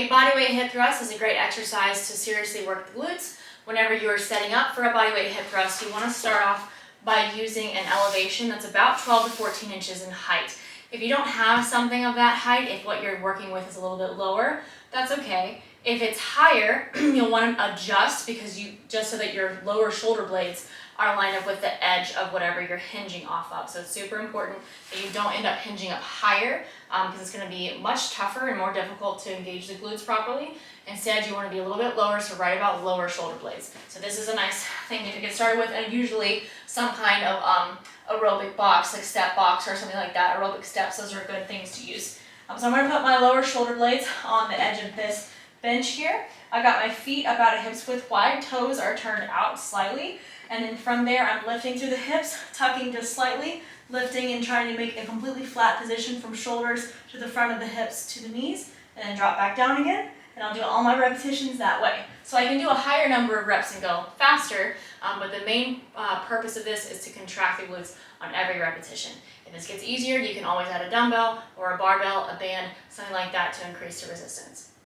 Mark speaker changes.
Speaker 1: Bodyweight hip thrust is a great exercise to seriously work the glutes. Whenever you are setting up for a bodyweight hip thrust, you want to start off by using an elevation that's about 12 to 14 inches in height. If you don't have something of that height, if what you're working with is a little bit lower, that's okay. If it's higher, you'll want to adjust just so that your lower shoulder blades are lined up with the edge of whatever you're hinging off of. So it's super important that you don't end up hinging up higher because it's going to be much tougher and more difficult to engage the glutes properly. Instead, you want to be a little bit lower, so right about lower shoulder blades. So this is a nice thing to get started with, and usually some kind of aerobic box, like step box or something like that. Aerobic steps, those are good things to use. So I'm going to put my lower shoulder blades on the edge of this bench here. I've got my feet about a hip's width wide, toes are turned out slightly, and then from there I'm lifting through the hips, tucking just slightly, lifting and trying to make a completely flat position from shoulders to the front of the hips to the knees, and then drop back down again. And I'll do all my repetitions that way. So I can do a higher number of reps and go faster, but the main purpose of this is to contract the glutes on every repetition. If this gets easier, you can always add a dumbbell or a barbell, a band, something like that to increase the resistance.